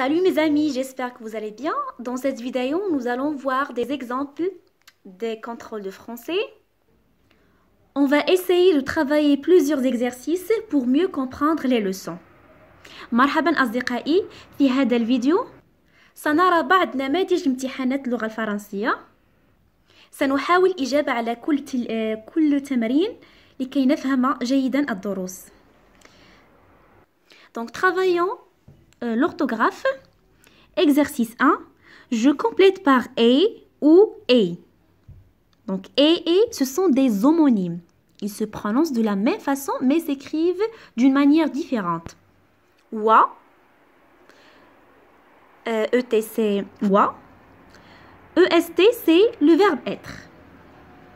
Salut mes amis, j'espère que vous allez bien. Dans cette vidéo, nous allons voir des exemples des contrôles de français. On va essayer de travailler plusieurs exercices pour mieux comprendre les leçons. مرحبا أصدقائي، في هذا الفيديو سنرى بعض نماذج امتحانات اللغة الفرنسية. سنحاول الإجابة على كل تمرين لكي نفهم جيدا الدروس. Donc travaillons l'orthographe. Exercice 1. Je complète par a ou a. Donc et, ce sont des homonymes. Ils se prononcent de la même façon mais s'écrivent d'une manière différente. Wa. ET c'est wa. EST c'est le verbe être.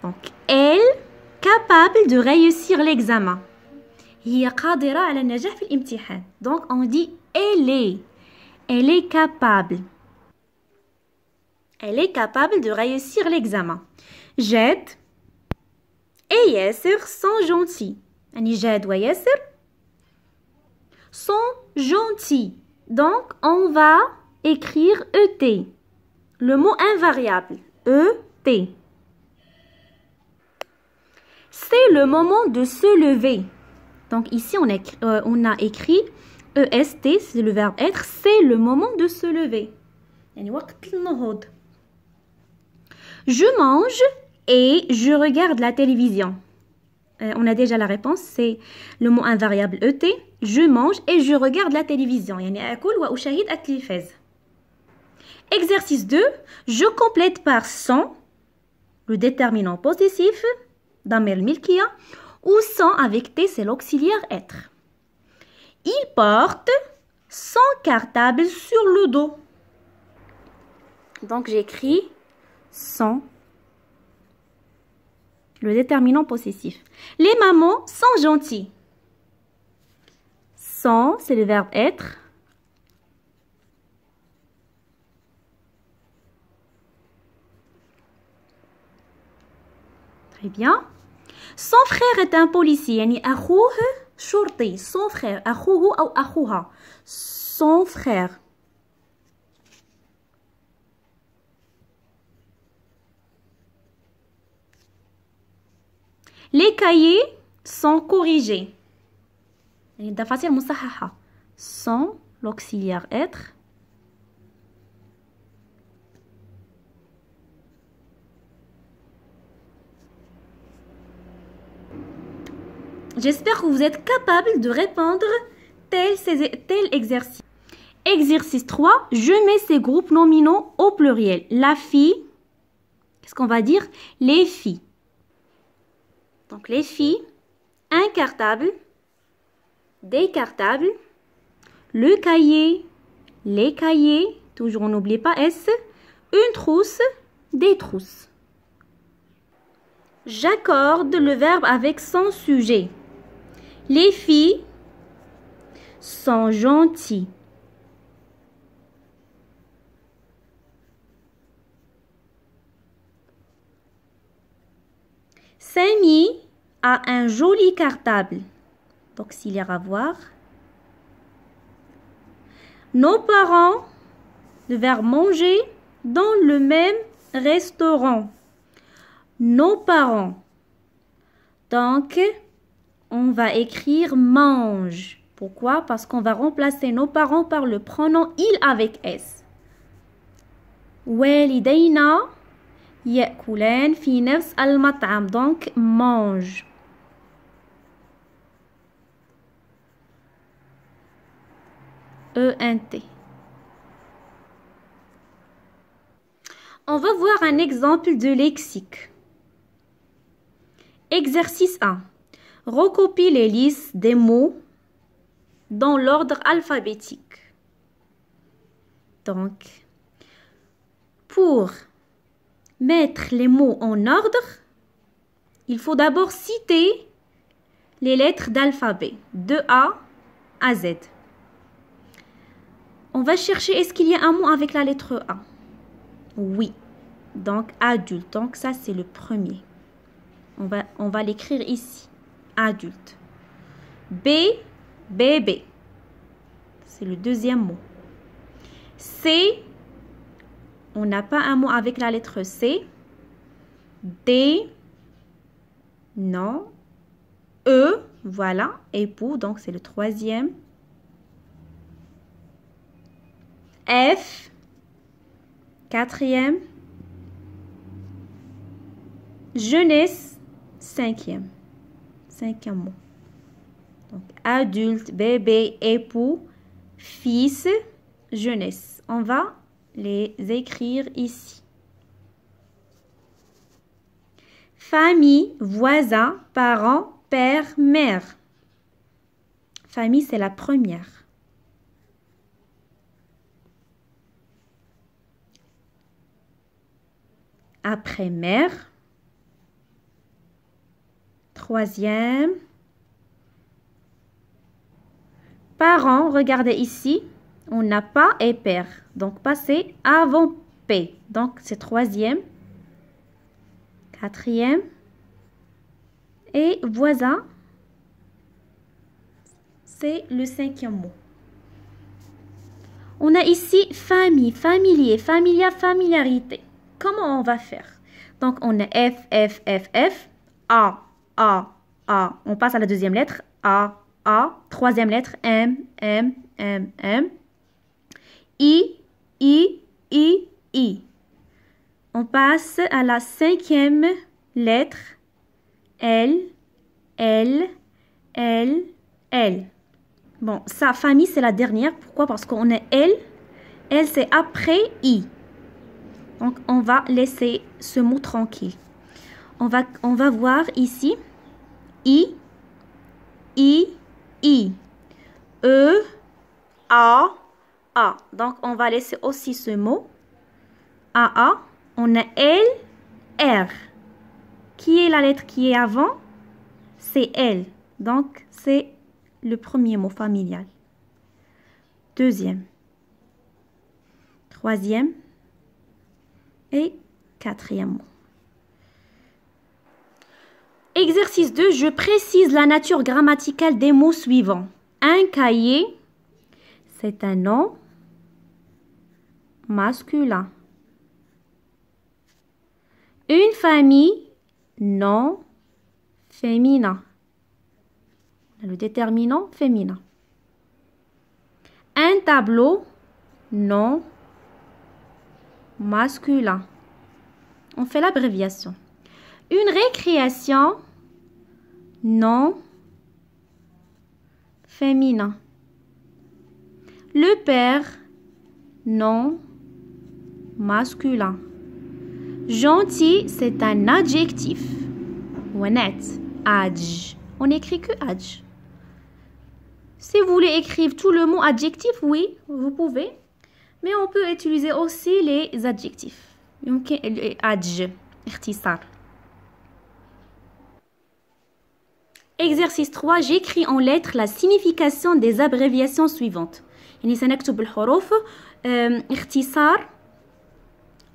Donc elle capable de réussir l'examen. هي قادرة على النجاح في الامتحان. Donc on dit elle est capable. Elle est capable de réussir l'examen. Jed et Yasser sont gentils. يعني Jed et Yasser sont gentils. Donc on va écrire ET. Le mot invariable. ET. C'est le moment de se lever. Donc ici on a écrit EST, c'est le verbe être, c'est le moment de se lever. Je mange et je regarde la télévision. On a déjà la réponse, c'est le mot invariable ET. Je mange et je regarde la télévision. Exercice 2. Je complète par sans, le déterminant possessif, damir milkiya, ou sans avec T, c'est l'auxiliaire être. Il porte son cartable sur le dos. Donc j'écris sans, le déterminant possessif. Les mamans sont gentilles. Sans, c'est le verbe être. Très bien. Son frère est un policier. يعني أخوه شرطي. Son frère. أخوه أو أخوها. Son frère. Les cahiers sont corrigés. يعني الدفاتر مصححة. Sans l'auxiliaire être. J'espère que vous êtes capable de répondre tel exercice. Exercice 3. Je mets ces groupes nominaux au pluriel. La fille. Qu'est-ce qu'on va dire? Les filles. Donc les filles. Un cartable. Des cartables. Le cahier. Les cahiers. Toujours on n'oublie pas S. Une trousse. Des trousses. J'accorde le verbe avec son sujet. Les filles sont gentilles. Samy a un joli cartable. Auxiliaire à voir. Nos parents, le verbe manger, dans le même restaurant. Nos parents. Donc, on va écrire mange. Pourquoi? Parce qu'on va remplacer nos parents par le pronom il avec S. والدينا يأكلان في نفس المطعم. Donc, mange. ENT. On va voir un exemple de lexique. Exercice 1. Recopie les listes des mots dans l'ordre alphabétique. Donc, pour mettre les mots en ordre, il faut d'abord citer les lettres d'alphabet, de A à Z. On va chercher, est-ce qu'il y a un mot avec la lettre A? Oui. Donc, adulte. Donc, ça, c'est le premier. On va l'écrire ici. Adulte. B, bébé. C'est le deuxième mot. C, on n'a pas un mot avec la lettre C. D, non. E, voilà, époux, donc c'est le troisième. F, quatrième. Jeunesse, cinquième mot. Donc, adulte, bébé, époux, fils, jeunesse. On va les écrire ici. Famille, voisin, parents, père, mère. Famille, c'est la première. Après mère. Troisième. Parents, regardez ici. On n'a pas et père. Donc, passer avant P. Donc, c'est troisième. Quatrième. Et voisin, c'est le cinquième mot. On a ici famille, familier, familia, familiarité. Comment on va faire? Donc, on a F, F, F, F, A, A. On passe à la deuxième lettre. A. Troisième lettre. M. I. On passe à la cinquième lettre. L. Bon, sa famille, c'est la dernière. Pourquoi? Parce qu'on a L. L, c'est après I. Donc, on va laisser ce mot tranquille. On va voir ici. I. E. A. Donc, on va laisser aussi ce mot. A. On a L. R. Qui est la lettre qui est avant? C'est L. Donc, c'est le premier mot familial. Deuxième. Troisième. Et quatrième mot. Exercice 2. Je précise la nature grammaticale des mots suivants. Un cahier, c'est un nom masculin. Une famille, nom féminin. Le déterminant féminin. Un tableau, nom masculin. On fait l'abréviation. Une récréation, nom féminin. Le père, nom masculin. Gentil, c'est un adjectif. Honnête, adj. On n'écrit que adj. Si vous voulez écrire tout le mot adjectif, oui, vous pouvez. Mais on peut utiliser aussi les adjectifs. Adj, اختصار. Exercice 3. J'écris en lettres la signification des abréviations suivantes. يعني سنكتب الحروف اختصار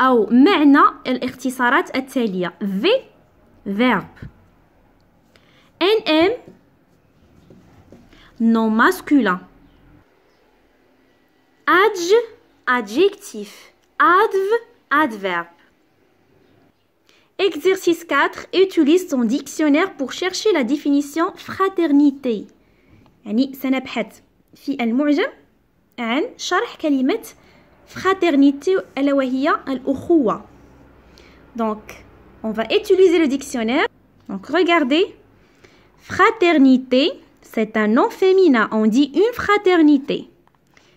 أو معنى الاختصارات التالية. V verbe. NM nom masculin. Adj adjectif. Adv adverbe. Exercice 4. Utilise ton dictionnaire pour chercher la définition fraternité. يعني سنبحث في المعجم عن شرح كلمة fraternité ألا وهي الأخوة. Donc, on va utiliser le dictionnaire. Donc, regardez. Fraternité, c'est un nom féminin. On dit une fraternité.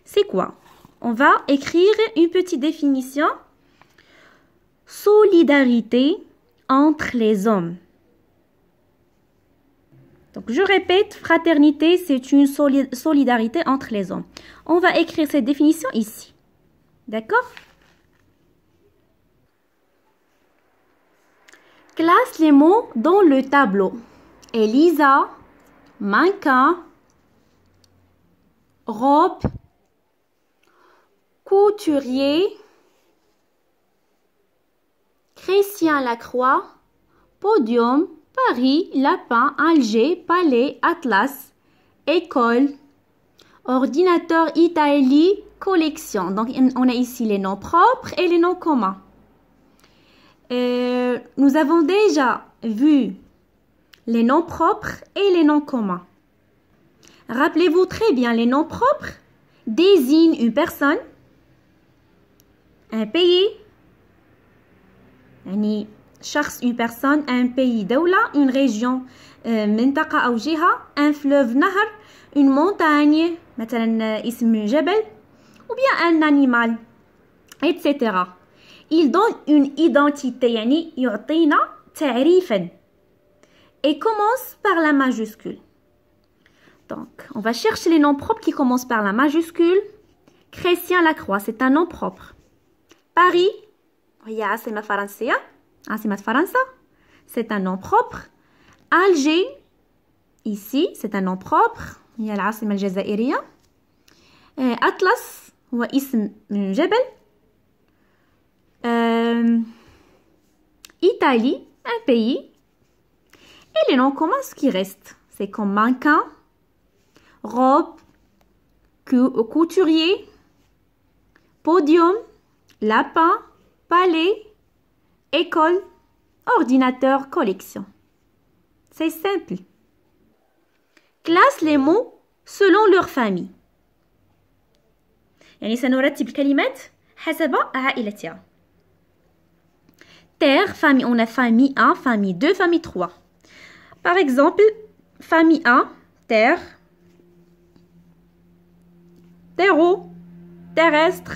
C'est quoi? On va écrire une petite définition. Solidarité entre les hommes. Donc, je répète, fraternité, c'est une solidarité entre les hommes. On va écrire cette définition ici. D'accord? Classe les mots dans le tableau. Elisa, mannequin, robe, couturier, Christian Lacroix, podium, Paris, lapin, Alger, palais, atlas, école, Ordinateur, Italie, collection. Donc, on a ici les noms propres et les noms communs. Nous avons déjà vu les noms propres et les noms communs. Rappelez-vous très bien, les noms propres désignent une personne, un pays, يعني شخص, une personne, un pays, دولة, une région, منطقة أو جهة, un fleuve, نهر, une montagne, مثلا اسم جبل, ou bien un animal, etc. Il donne une identité, يعني يعطينا تعريفا, et commence par la majuscule. Donc, on va chercher les noms propres qui commencent par la majuscule. Chrétien Lacroix, c'est un nom propre. Paris, هي عاصمة فرنسية, عاصمة فرنسا, c'est un nom propre. Alger, ici, c'est un nom propre, هي العاصمة الجزائرية. أطلس هو اسم جبل. Italie, un pays. Et les noms communs, ce qui reste, c'est comme mannequin, robe, couturier, podium, lapin, palais, école, ordinateur, collection. C'est simple. Classe les mots selon leur famille. يعني سنرتب الكلمات حسب عائلتها. Terre, famille, on a famille 1, famille 2, famille 3. Par exemple, famille 1, terre, terreau, terrestre,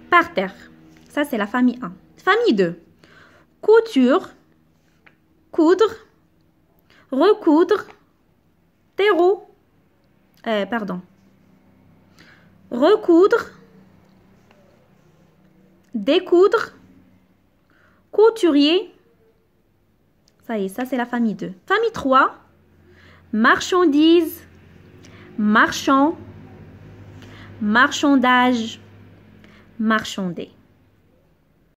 par terre. Ça, c'est la famille 1. Famille 2, couture, coudre, recoudre, terreau, recoudre, découdre, couturier. Ça y est, ça c'est la famille 2. Famille 3, marchandises, marchand, marchandage, marchander.